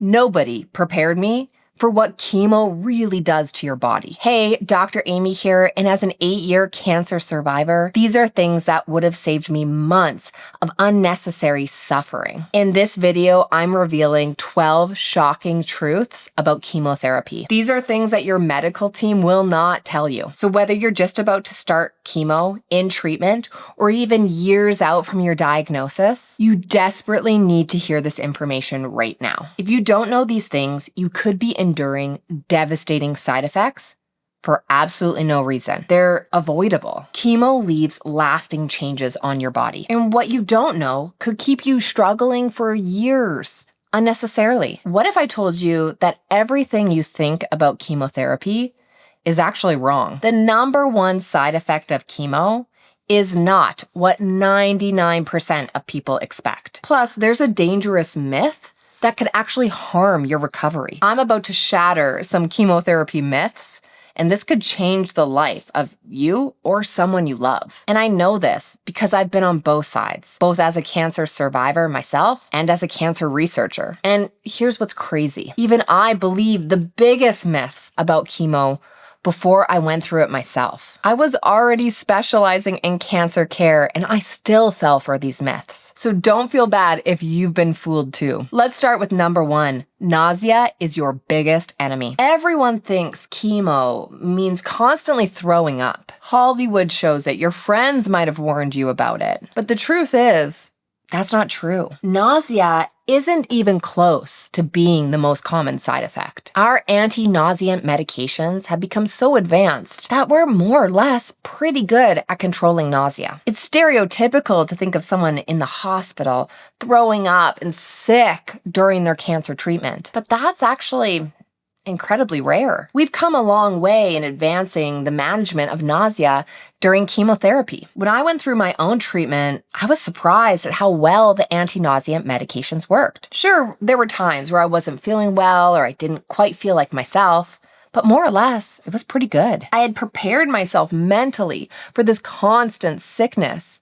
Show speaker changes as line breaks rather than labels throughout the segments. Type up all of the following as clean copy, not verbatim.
Nobody prepared me for what chemo really does to your body. Hey, Dr. Amy here, and as an 8-year cancer survivor, these are things that would have saved me months of unnecessary suffering. In this video, I'm revealing 12 shocking truths about chemotherapy. These are things that your medical team will not tell you. So whether you're just about to start chemo, in treatment, or even years out from your diagnosis, you desperately need to hear this information right now. If you don't know these things, you could be enduring devastating side effects for absolutely no reason. They're avoidable. Chemo leaves lasting changes on your body, and what you don't know could keep you struggling for years unnecessarily. What if I told you that everything you think about chemotherapy is actually wrong? The number one side effect of chemo is not what 99% of people expect. Plus, there's a dangerous myth that could actually harm your recovery. I'm about to shatter some chemotherapy myths, and this could change the life of you or someone you love. And I know this because I've been on both sides, both as a cancer survivor myself and as a cancer researcher. And here's what's crazy. Even I believed the biggest myths about chemo before I went through it myself. I was already specializing in cancer care, and I still fell for these myths. So don't feel bad if you've been fooled too. Let's start with number 1. Nausea is your biggest enemy. Everyone thinks chemo means constantly throwing up. Hollywood shows it. Your friends might have warned you about it. But the truth is, that's not true. Nausea isn't even close to being the most common side effect. Our anti-nauseant medications have become so advanced that we're more or less pretty good at controlling nausea. It's stereotypical to think of someone in the hospital throwing up and sick during their cancer treatment, but that's actually incredibly rare. We've come a long way in advancing the management of nausea during chemotherapy. When I went through my own treatment, I was surprised at how well the anti-nauseant medications worked. Sure, there were times where I wasn't feeling well or I didn't quite feel like myself, but more or less, it was pretty good. I had prepared myself mentally for this constant sickness,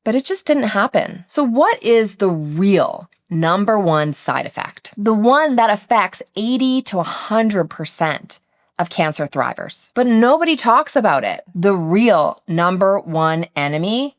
but it just didn't happen. So what is the real number one side effect? The one that affects 80 to 100% of cancer thrivers. But nobody talks about it. The real number one enemy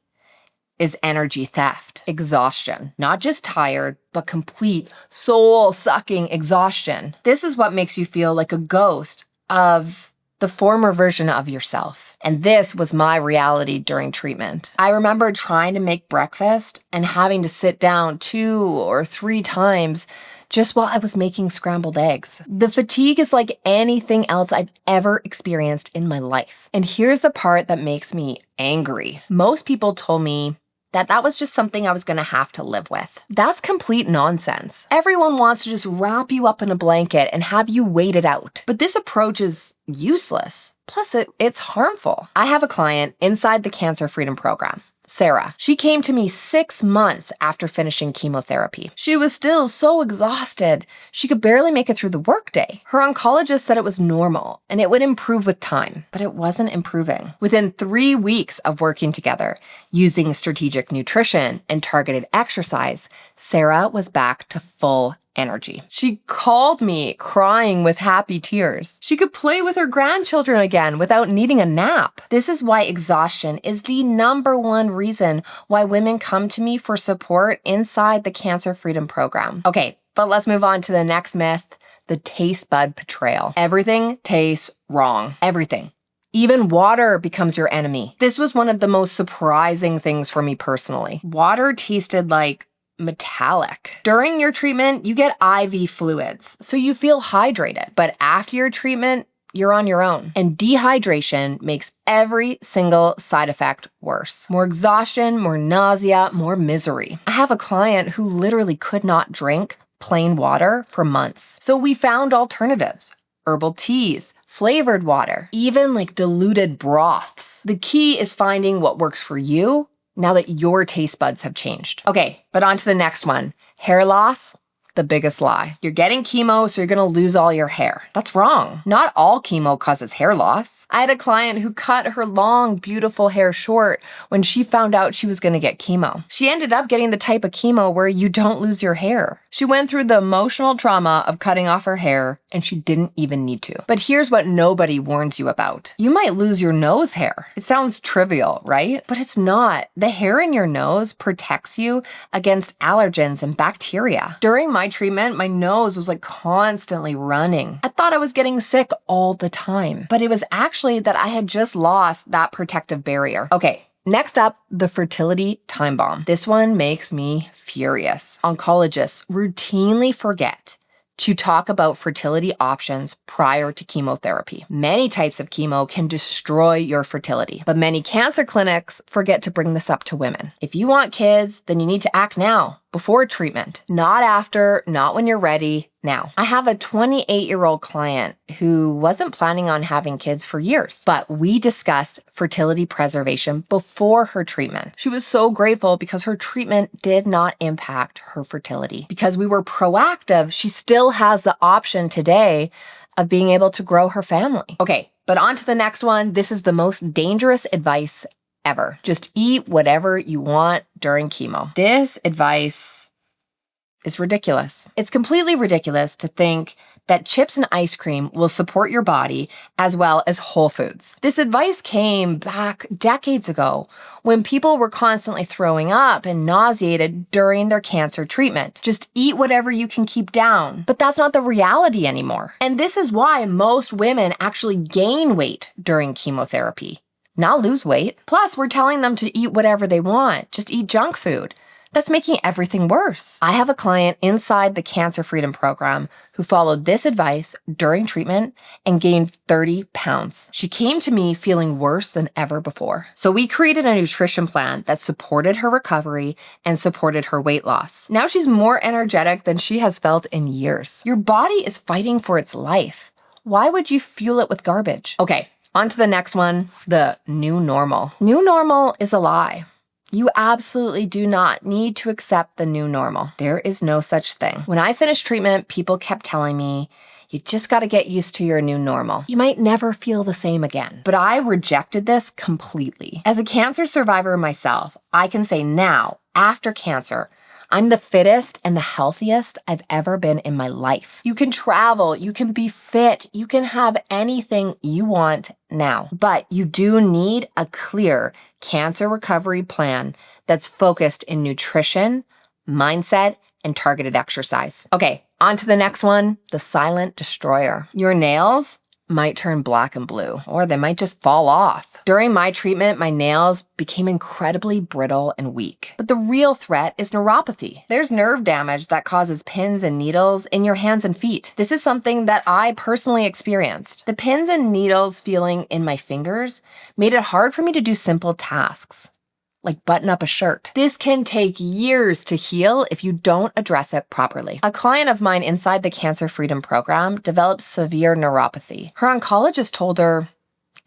is energy theft, exhaustion. Not just tired, but complete soul-sucking exhaustion. This is what makes you feel like a ghost of the former version of yourself. And this was my reality during treatment. I remember trying to make breakfast and having to sit down 2 or 3 times just while I was making scrambled eggs. The fatigue is like anything else I've ever experienced in my life. And here's the part that makes me angry. Most people told me that was just something I was gonna have to live with. That's complete nonsense. Everyone wants to just wrap you up in a blanket and have you wait it out. But this approach is useless. Plus, it's harmful. I have a client inside the Cancer Freedom Program, Sarah. She came to me 6 months after finishing chemotherapy. She was still so exhausted, she could barely make it through the workday. Her oncologist said it was normal and it would improve with time, but it wasn't improving. Within 3 weeks of working together, using strategic nutrition and targeted exercise, Sarah was back to full energy. She called me crying with happy tears. She could play with her grandchildren again without needing a nap. This is why exhaustion is the number one reason why women come to me for support inside the Cancer Freedom Program. Okay, but let's move on to the next myth, the taste bud betrayal. Everything tastes wrong. Everything. Even water becomes your enemy. This was one of the most surprising things for me personally. Water tasted like metallic. During your treatment, you get IV fluids, so you feel hydrated. But after your treatment, you're on your own. And dehydration makes every single side effect worse. More exhaustion, more nausea, more misery. I have a client who literally could not drink plain water for months. So we found alternatives. Herbal teas, flavored water, even like diluted broths. The key is finding what works for you now that your taste buds have changed. Okay, but on to the next one. Hair loss, the biggest lie. You're getting chemo, so you're gonna lose all your hair. That's wrong. Not all chemo causes hair loss. I had a client who cut her long, beautiful hair short when she found out she was gonna get chemo. She ended up getting the type of chemo where you don't lose your hair. She went through the emotional trauma of cutting off her hair, and she didn't even need to. But here's what nobody warns you about. You might lose your nose hair. It sounds trivial, right? But it's not. The hair in your nose protects you against allergens and bacteria. During my treatment, my nose was like constantly running. I thought I was getting sick all the time, but it was actually that I had just lost that protective barrier. Okay. Next up, the fertility time bomb. This one makes me furious. Oncologists routinely forget to talk about fertility options prior to chemotherapy. Many types of chemo can destroy your fertility, but many cancer clinics forget to bring this up to women. If you want kids, then you need to act now, before treatment, not after, not when you're ready, now. I have a 28-year-old client who wasn't planning on having kids for years, but we discussed fertility preservation before her treatment. She was so grateful because her treatment did not impact her fertility. Because we were proactive, she still has the option today of being able to grow her family. Okay, but on to the next one. This is the most dangerous advice ever. Just eat whatever you want during chemo. This advice is ridiculous. It's completely ridiculous to think that chips and ice cream will support your body as well as whole foods. This advice came back decades ago when people were constantly throwing up and nauseated during their cancer treatment. Just eat whatever you can keep down. But that's not the reality anymore. And this is why most women actually gain weight during chemotherapy, not lose weight. Plus, we're telling them to eat whatever they want. Just eat junk food. That's making everything worse. I have a client inside the Cancer Freedom Program who followed this advice during treatment and gained 30 pounds. She came to me feeling worse than ever before. So we created a nutrition plan that supported her recovery and supported her weight loss. Now she's more energetic than she has felt in years. Your body is fighting for its life. Why would you fuel it with garbage? Okay, on to the next one, the new normal. New normal is a lie. You absolutely do not need to accept the new normal. There is no such thing. When I finished treatment, people kept telling me, you just got to get used to your new normal. You might never feel the same again. But I rejected this completely. As a cancer survivor myself, I can say now, after cancer, I'm the fittest and the healthiest I've ever been in my life. You can travel, you can be fit, you can have anything you want now. But you do need a clear cancer recovery plan that's focused in nutrition, mindset, and targeted exercise. Okay, on to the next one, the silent destroyer. Your nails might turn black and blue, or they might just fall off. During my treatment, my nails became incredibly brittle and weak. But the real threat is neuropathy. There's nerve damage that causes pins and needles in your hands and feet. This is something that I personally experienced. The pins and needles feeling in my fingers made it hard for me to do simple tasks, like button up a shirt. This can take years to heal if you don't address it properly. A client of mine inside the Cancer Freedom Program developed severe neuropathy. Her oncologist told her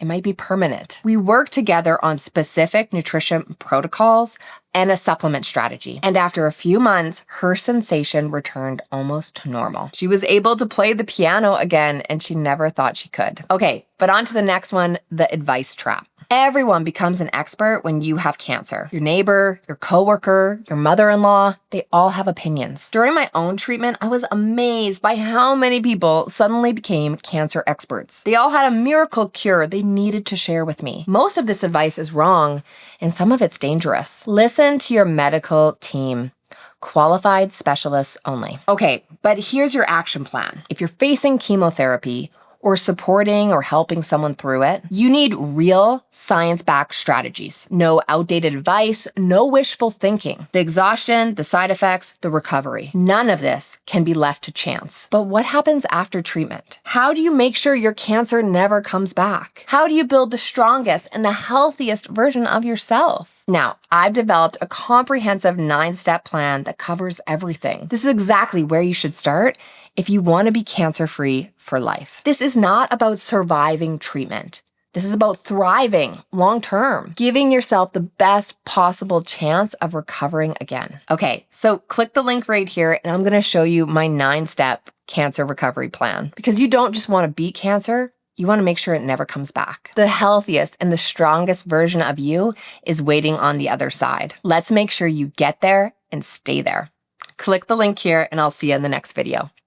it might be permanent. We worked together on specific nutrition protocols and a supplement strategy. And after a few months, her sensation returned almost to normal. She was able to play the piano again, and she never thought she could. Okay, but on to the next one, the advice trap. Everyone becomes an expert when you have cancer. Your neighbor, your coworker, your mother-in-law, they all have opinions. During my own treatment, I was amazed by how many people suddenly became cancer experts. They all had a miracle cure they needed to share with me. Most of this advice is wrong, and some of it's dangerous. Listen to your medical team. Qualified specialists only. Okay, but here's your action plan. If you're facing chemotherapy, or supporting or helping someone through it, you need real science-backed strategies. No outdated advice, no wishful thinking. The exhaustion, the side effects, the recovery. None of this can be left to chance. But what happens after treatment? How do you make sure your cancer never comes back? How do you build the strongest and the healthiest version of yourself? Now, I've developed a comprehensive 9-step plan that covers everything. This is exactly where you should start if you want to be cancer-free for life. This is not about surviving treatment. This is about thriving long-term, giving yourself the best possible chance of recovering again. Okay, so click the link right here and I'm going to show you my 9-step cancer recovery plan. Because you don't just want to beat cancer, you want to make sure it never comes back. The healthiest and the strongest version of you is waiting on the other side. Let's make sure you get there and stay there. Click the link here and I'll see you in the next video.